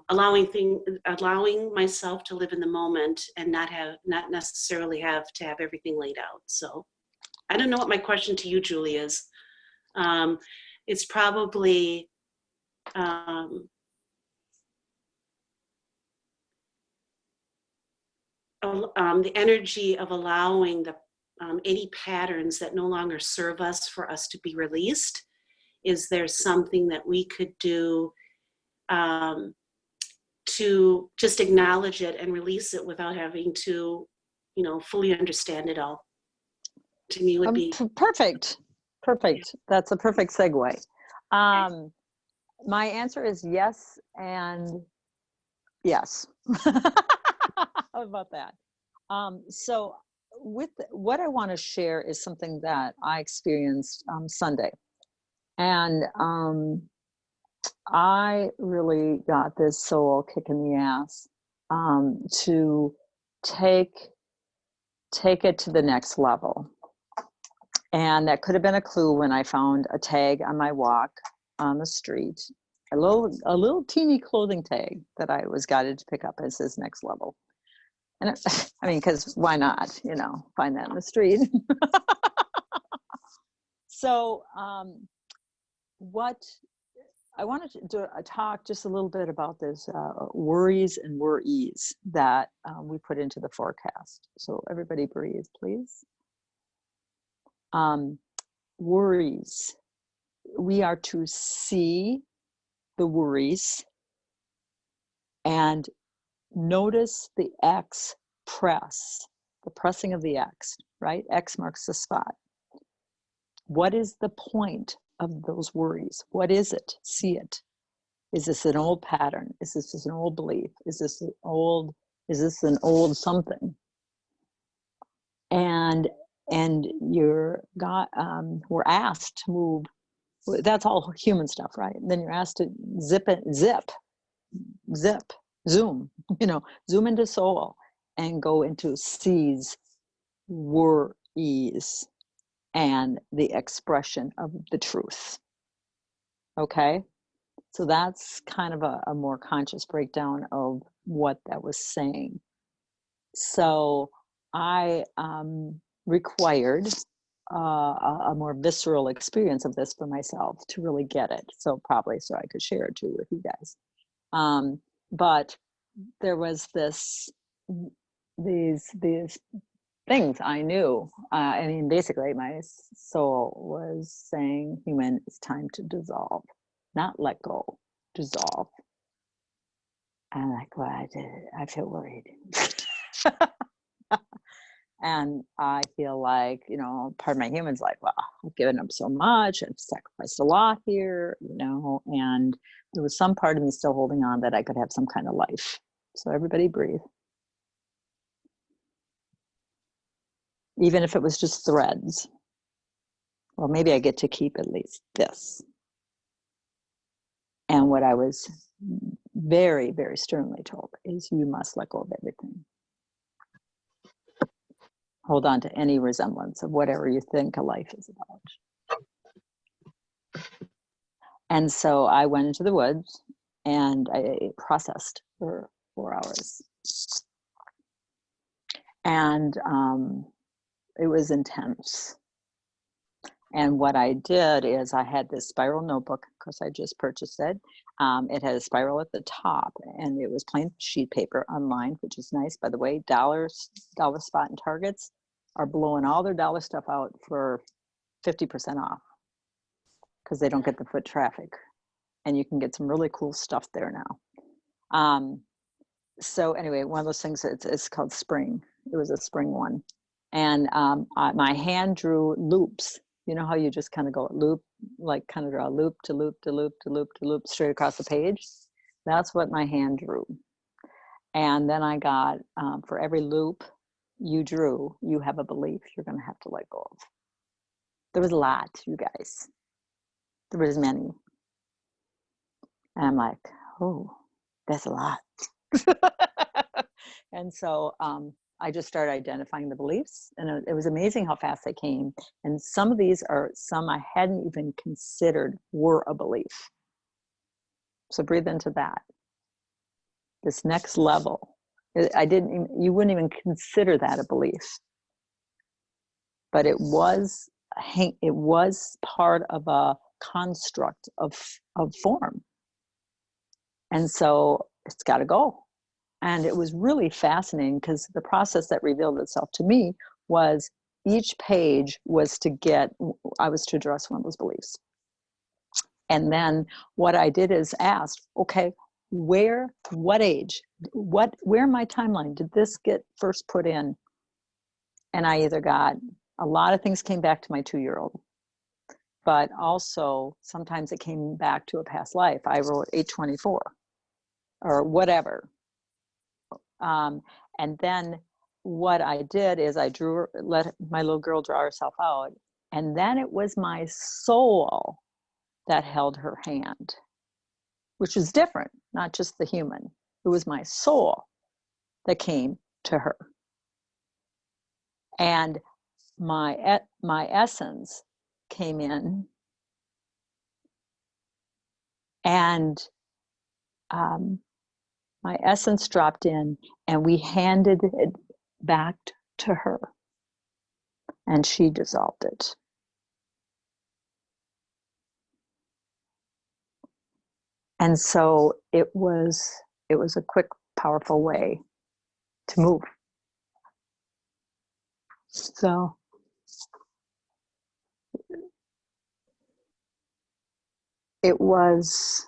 allowing myself to live in the moment and not necessarily have to have everything laid out. So I don't know what my question to you, Julie, is. It's probably the energy of allowing any patterns that no longer serve us for us to be released. Is there something that we could do to just acknowledge it and release it without having to, fully understand it all? To me would be perfect. That's a perfect segue. My answer is yes and yes. How about that? So with what I want to share is something that I experienced Sunday, and I really got this soul kick in the ass to take it to the next level. And that could have been a clue when I found a tag on my walk on the street, a little teeny clothing tag that I was guided to pick up as his next level. And because why not, find that in the street. So what I wanted to do, talk just a little bit about this worries and worries that we put into the forecast. So everybody breathe, please. Worries. We are to see the worries and notice the X press, the pressing of the X, right? X marks the spot. What is the point of those worries? What is it? See it. Is this an old pattern? Is this an old belief? Is this an old something? And you're got we're asked to move. That's all human stuff, right? And then you're asked to zip, zoom, zoom into soul and go into seize worries and the expression of the truth. Okay? So that's kind of a more conscious breakdown of what that was saying. So I required a more visceral experience of this for myself to really get it. So probably so I could share it too with you guys. But there was these things I knew. I mean, basically my soul was saying, human, it's time to dissolve, not let go, dissolve. And like, well, I feel worried. And I feel like, part of my human's like, well, I've given up so much, I've sacrificed a lot here, and there was some part of me still holding on that I could have some kind of life. So everybody breathe. Even if it was just threads. Well, maybe I get to keep at least this. And what I was very, very sternly told is you must let go of everything. Hold on to any resemblance of whatever you think a life is about. And so I went into the woods and I processed for 4 hours. And it was intense. And what I did is I had this spiral notebook. Of course, I just purchased it. It had a spiral at the top, and it was plain sheet paper online, which is nice. By the way, Dollar Spot and Targets are blowing all their dollar stuff out for 50% off because they don't get the foot traffic. And you can get some really cool stuff there now. So anyway, one of those things, it's called Spring. It was a spring one. And my hand drew loops. You know how you just kind of go loop, like kind of draw loop to loop to loop to loop to loop straight across the page? That's what my hand drew. And then I got, for every loop you drew, you have a belief you're going to have to let go of. There was a lot, you guys. There was many. And I'm like, oh, that's a lot. And so I just started identifying the beliefs, and it was amazing how fast they came. And some of these are some I hadn't even considered were a belief. So breathe into that. This next level, you wouldn't even consider that a belief, but it was part of a construct of form. And so it's got to go. And it was really fascinating because the process that revealed itself to me was each page was I was to address one of those beliefs. And then what I did is asked, okay, what age, where in my timeline did this get first put in? And I either got, a lot of things came back to my 2-year-old, but also sometimes it came back to a past life. I wrote 824 or whatever. And then what I did is I let my little girl draw herself out. And then it was my soul that held her hand, which was different, not just the human. It was my soul that came to her. And my essence came in, and my essence dropped in, and we handed it back to her, and she dissolved it. And so it was a quick, powerful way to move. So it was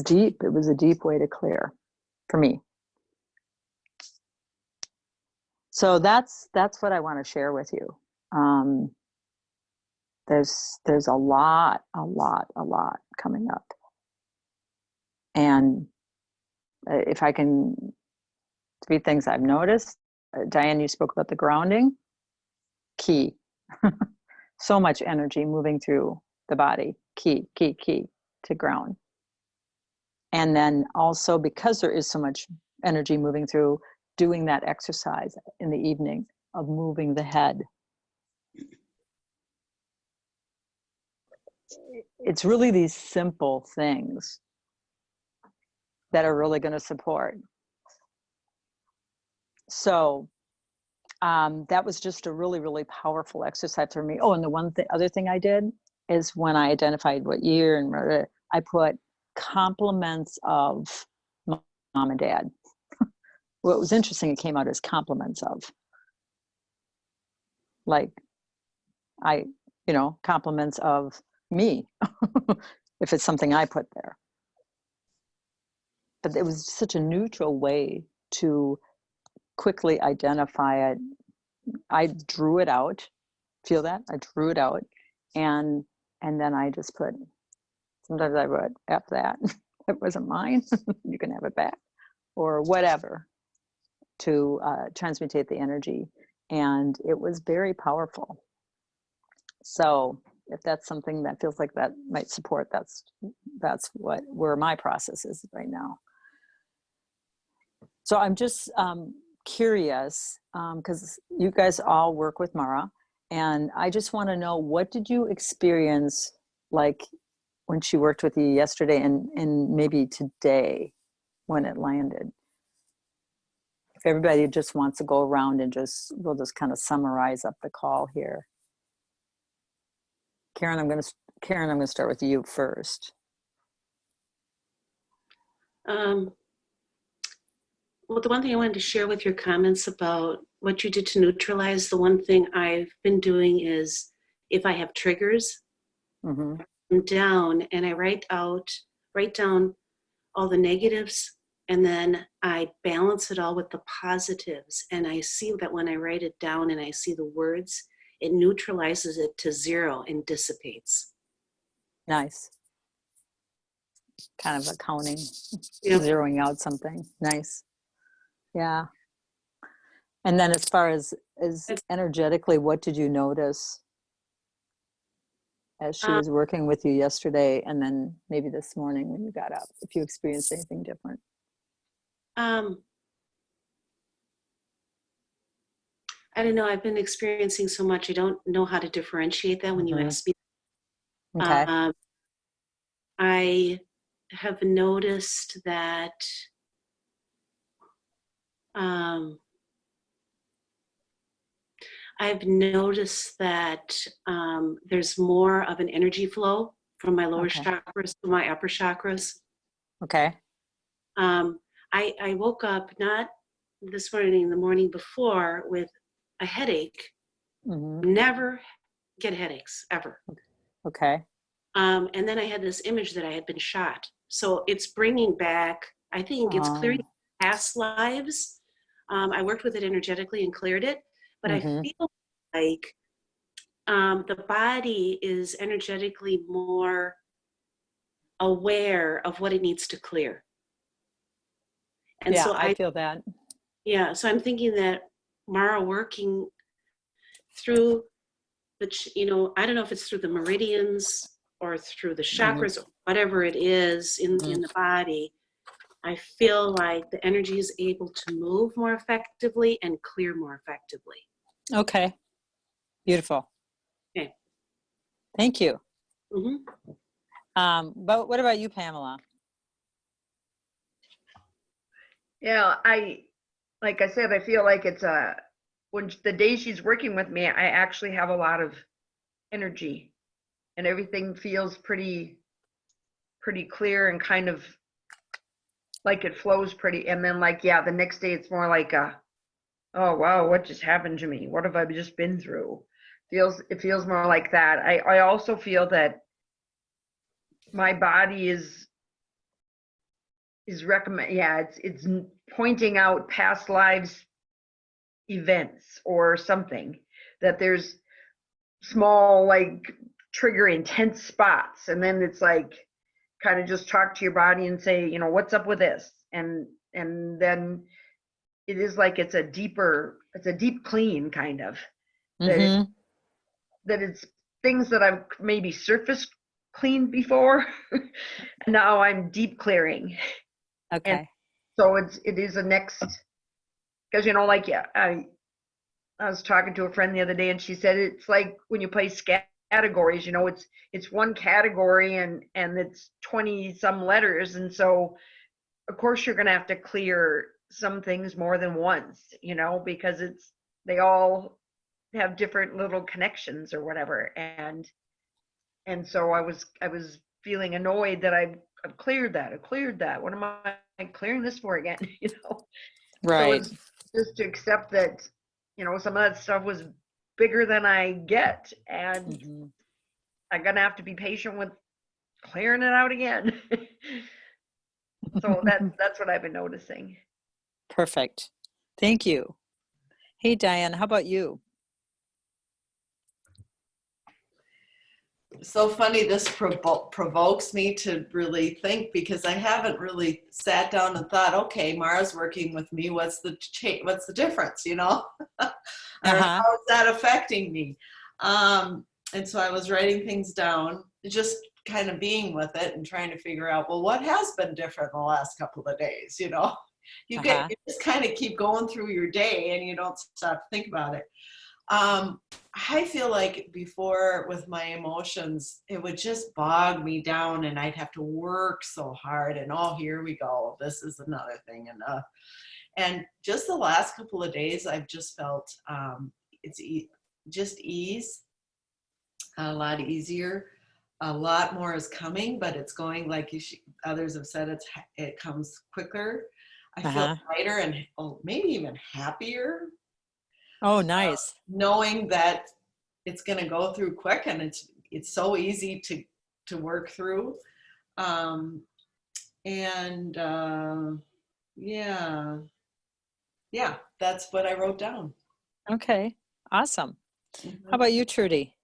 deep. It was a deep way to clear for me. So that's what I want to share with you. There's a lot coming up. And if I can, 3 things I've noticed. Diane, you spoke about the grounding. Key. So much energy moving through the body. Key to ground. And then also, because there is so much energy moving through, doing that exercise in the evening of moving the head. It's really these simple things that are really going to support. So that was just a really, really powerful exercise for me. Oh, and the other thing I did is when I identified what year and I put compliments of mom and dad. What was interesting, it came out as compliments of. Like, compliments of me, if it's something I put there. But it was such a neutral way to quickly identify it. I drew it out. Feel that? I drew it out. And then I just put, sometimes I wrote, F that. It wasn't mine. You can have it back. Or whatever, to transmutate the energy. And it was very powerful. So if that's something that feels like that might support, that's where my process is right now. So I'm just curious, because you guys all work with Mara, and I just want to know, what did you experience like when she worked with you yesterday and maybe today when it landed? If everybody just wants to go around and we'll just kind of summarize up the call here. Karen, I'm going to start with you first. Well, the one thing I wanted to share with your comments about what you did to neutralize, the one thing I've been doing is, if I have triggers, Mm-hmm. I'm down and I write down all the negatives, and then I balance it all with the positives. And I see that when I write it down and I see the words, it neutralizes it to 0 and dissipates. Nice. Kind of accounting, Yep. zeroing out something. Nice. Yeah. And then as far as energetically, what did you notice as she was working with you yesterday, and then maybe this morning when you got up, if you experienced anything different? I don't know. I've been experiencing so much. I don't know how to differentiate that when you ask me. Okay. I have noticed that there's more of an energy flow from my lower chakras to my upper chakras. Okay. I woke up not this morning, the morning before, with a headache. Mm-hmm. Never get headaches ever. Okay. And then I had this image that I had been shot. So it's bringing back, I think it's clearing past lives. I worked with it energetically and cleared it, but I feel like the body is energetically more aware of what it needs to clear. And yeah, so I feel that. Yeah, so I'm thinking that Mara working through I don't know if it's through the meridians or through the chakras, or whatever it is in the body, I feel like the energy is able to move more effectively and clear more effectively. Okay. Beautiful. Okay. Thank you. Mm-hmm. But what about you, Pamela? Yeah, like I said, I feel like it's when the day she's working with me, I actually have a lot of energy, and everything feels pretty clear and kind of like it flows pretty. And then like, yeah, the next day it's more like oh wow, what just happened to me? What have I just been through? It feels more like that. I also feel that my body is recommend, yeah, it's pointing out past lives events or something, that there's small like trigger intense spots, and then it's like kind of just talk to your body and say, you know, what's up with this, and then it is like it's a deep clean kind of, that Mm-hmm. that it's things that I've maybe surface cleaned before and now I'm deep clearing. And Okay. so it is a next, because you know, like, yeah, I was talking to a friend the other day, and she said it's like when you play categories, you know, it's one category and it's 20 some letters, and so of course you're going to have to clear some things more than once, you know, because they all have different little connections or whatever, and so I was feeling annoyed that I've cleared that. What am I clearing this for again? You know. So Right. it's just to accept that, you know, some of that stuff was bigger than I get, and Mm-hmm. I'm gonna have to be patient with clearing it out again. So that's what I've been noticing. Perfect. Thank you. Hey, Diane, how about you? So funny, this provokes me to really think, because I haven't really sat down and thought, okay, Mara's working with me, what's the difference, you know? Or Uh-huh. how is that affecting me? And so I was writing things down, just kind of being with it and trying to figure out, well, what has been different in the last couple of days, you know? You Uh-huh. just kind of keep going through your day and you don't stop to think about it. I feel like before, with my emotions, it would just bog me down and I'd have to work so hard, and oh, here we go, this is another thing. And just the last couple of days, I've just felt it's just ease, a lot easier. A lot more is coming, but it's going, like others have said, it comes quicker. I feel Uh-huh. lighter and maybe even happier, Oh, nice. knowing that it's going to go through quick, and it's so easy to work through. Um, and yeah, that's what I wrote down. Okay. Awesome. How Mhm. about you, Trudy?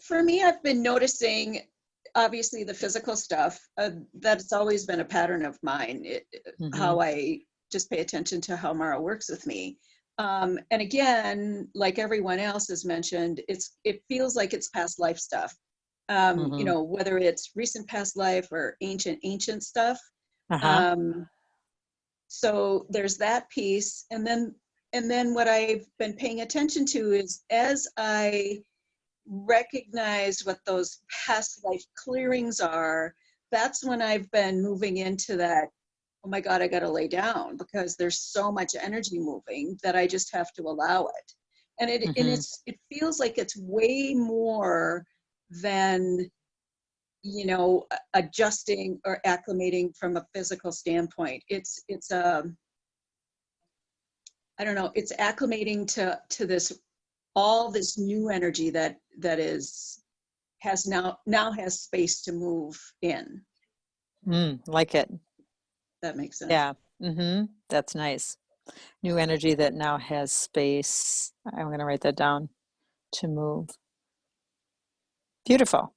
For me, I've been noticing, obviously, the physical stuff. That's always been a pattern of mine, Mm-hmm. how I just pay attention to how Mara works with me. And again, like everyone else has mentioned, it feels like it's past life stuff. You know, whether it's recent past life or ancient stuff. Uh-huh. So there's that piece. And then what I've been paying attention to is, as I recognize what those past life clearings are, that's when I've been moving into that, oh my God, I got to lay down, because there's so much energy moving that I just have to allow it. And it feels like it's way more than, you know, adjusting or acclimating from a physical standpoint. It's I don't know, it's acclimating to this, all this new energy that has now has space to move in. Like it. That makes sense. Yeah. That's nice. New energy that now has space. I'm going to write that down, to move. Beautiful.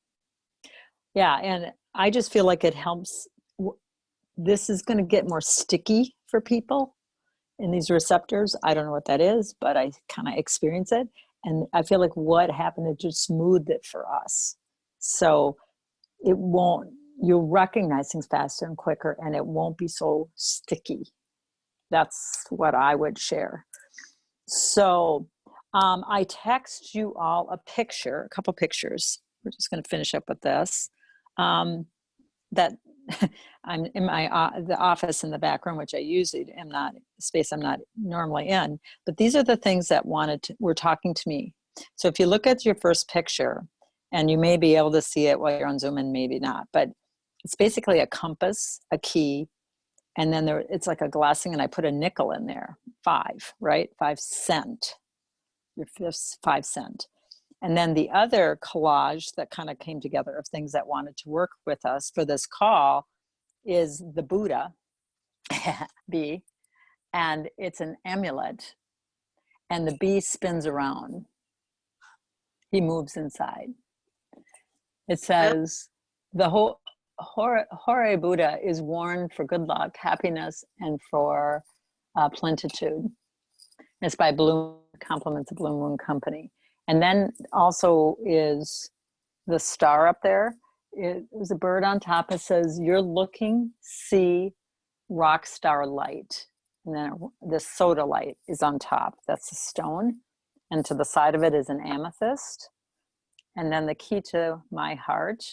Yeah. And I just feel like it helps. This is going to get more sticky for people in these receptors. I don't know what that is, but I kind of experience it. And I feel like what happened, it just smoothed it for us. So you'll recognize things faster and quicker, and it won't be so sticky. That's what I would share. So I text you all a couple pictures. We're just going to finish up with this. That I'm in the office in the back room, which I usually am not, space I'm not normally in. But these are the things that were talking to me So if you look at your first picture, and you may be able to see it while you're on Zoom and maybe not, but it's basically a compass, a key, and then it's like a glass thing, and I put a nickel in there, 5, right? 5 cent, your fifth 5 cent. And then the other collage that kind of came together of things that wanted to work with us for this call is the Buddha, bee, and it's an amulet, and the bee spins around. He moves inside. It says, the whole Hore Buddha is worn for good luck, happiness, and for plentitude. It's by Compliments of Blue Moon Company. And then also is the star up there. There's a bird on top. It says, you're looking, see, rock star light. And then this soda light is on top. That's a stone. And to the side of it is an amethyst. And then the key to my heart.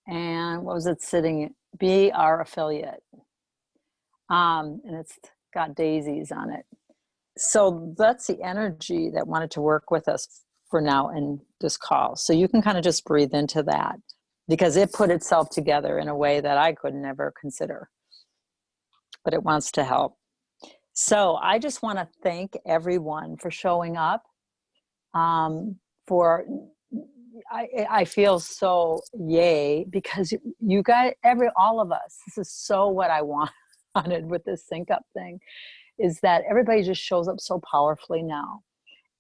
And what was it sitting? Be our affiliate. And it's got daisies on it. So that's the energy that wanted to work with us for now in this call. So you can kind of just breathe into that, because it put itself together in a way that I could never consider. But it wants to help. So I just want to thank everyone for showing up. I feel so yay, because you guys, all of us, this is so what I wanted with this sync up thing, is that everybody just shows up so powerfully now.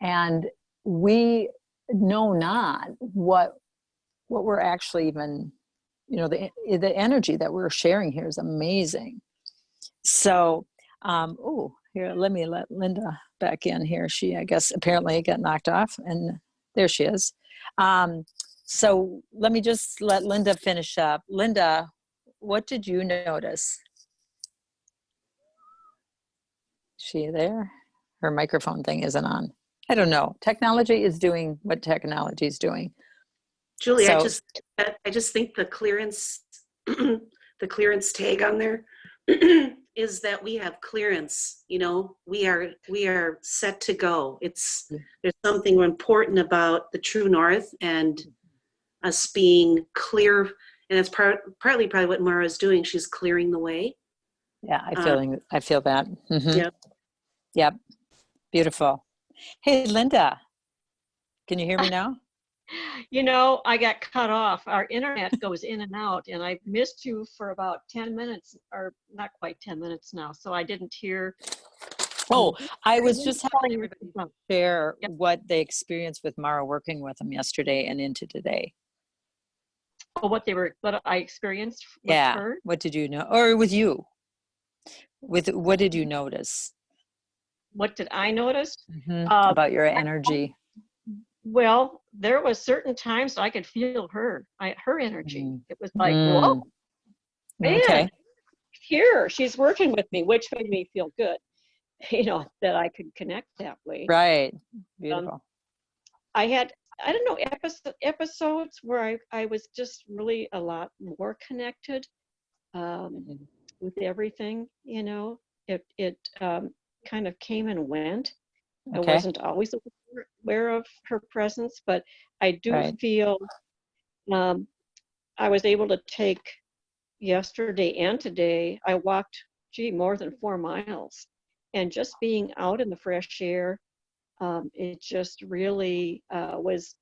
And we know not what we're actually even, the energy that we're sharing here is amazing. So, here, let me let Linda back in here. She, I guess, apparently got knocked off, and there she is. So let me just let Linda finish up. Linda, what did you notice? Is she there? Her microphone thing isn't on. I don't know. Technology is doing what technology is doing. Julie, So, I just think the clearance, the clearance tag on there is that we have clearance. We are set to go. There's something important about the true north and us being clear, and it's partly probably what Mara is doing. She's clearing the way. Yeah, I feel that. Mm-hmm. Yep. Yep. Beautiful. Hey, Linda, can you hear me now? I got cut off. Our internet goes in and out, and I missed you for about 10 minutes, or not quite 10 minutes now. So I didn't hear. Oh, I was just having everybody everybody share Yep. what they experienced with Mara working with them yesterday and into today. what I experienced with Yeah. her. What did you know? Or with you? What did you notice? What did I notice? About your energy? Well, there was certain times I could feel her energy. It was like, whoa, man, Okay. here, she's working with me, which made me feel good, that I could connect that way. Right. Beautiful. I had, I don't know, episodes where I was just really a lot more connected with everything, It kind of came and went. Okay. I wasn't always aware of her presence, but I do Right. feel I was able to take yesterday and today. I walked, more than 4 miles, and just being out in the fresh air, it just really was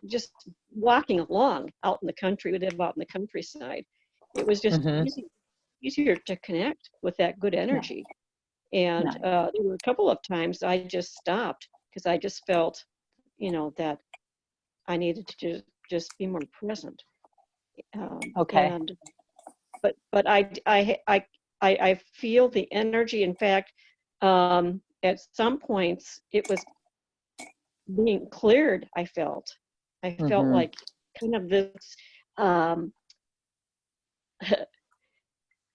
just walking along out in the country. We live out in the countryside. It was just easier to connect with that good energy. And Nice. there were a couple of times I just stopped because I just felt, that I needed to just be more present. Okay. And but I feel the energy. In fact, at some points it was being cleared. I felt like kind of this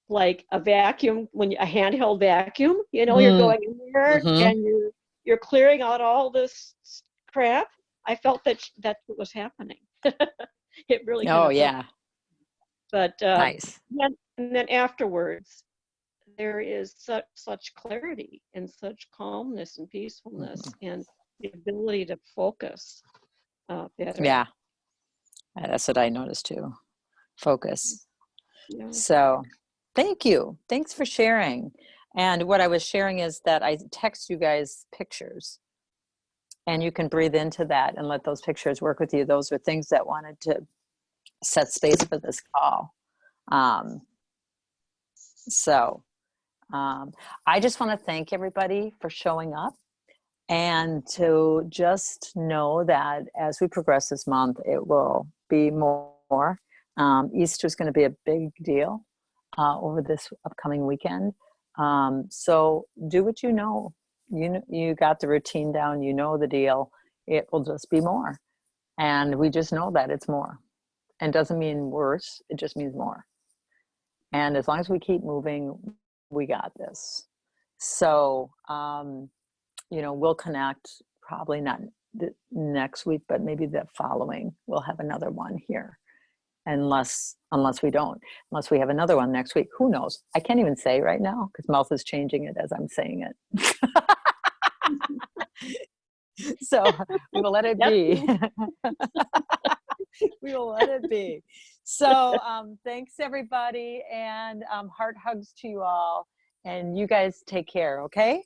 like a vacuum, a handheld vacuum, you're going in there and you're clearing out all this crap. I felt that's what was happening. It really kind of yeah. But Nice. and then afterwards, there is such clarity and such calmness and peacefulness, and the ability to focus better. Yeah, that's what I noticed too. Focus. Yeah. So thank you. Thanks for sharing. And what I was sharing is that I text you guys pictures, and you can breathe into that and let those pictures work with you. Those are things that wanted to set space for this call. So I just want to thank everybody for showing up, and to just know that as we progress this month, it will be more. Easter is going to be a big deal over this upcoming weekend. So do what you know. You got the routine down. You know the deal. It will just be more, and we just know that it's more. And doesn't mean worse. It just means more. And as long as we keep moving, we got this. So, we'll connect probably not next week, but maybe the following. We'll have another one here, unless we have another one next week. Who knows? I can't even say right now because mouth is changing it as I'm saying it. So we will let it be. We will let it be. So thanks everybody, and heart hugs to you all, and you guys take care. Okay.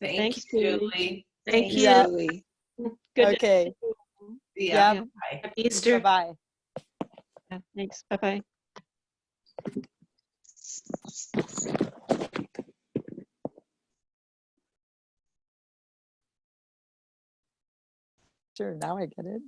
Thanks, you, Julie. Julie. Thank you. Yeah. Julie. Good. Okay. Yeah. Yep. Bye. Happy Easter. Bye. Thanks. Bye-bye. Sure. Now I get it.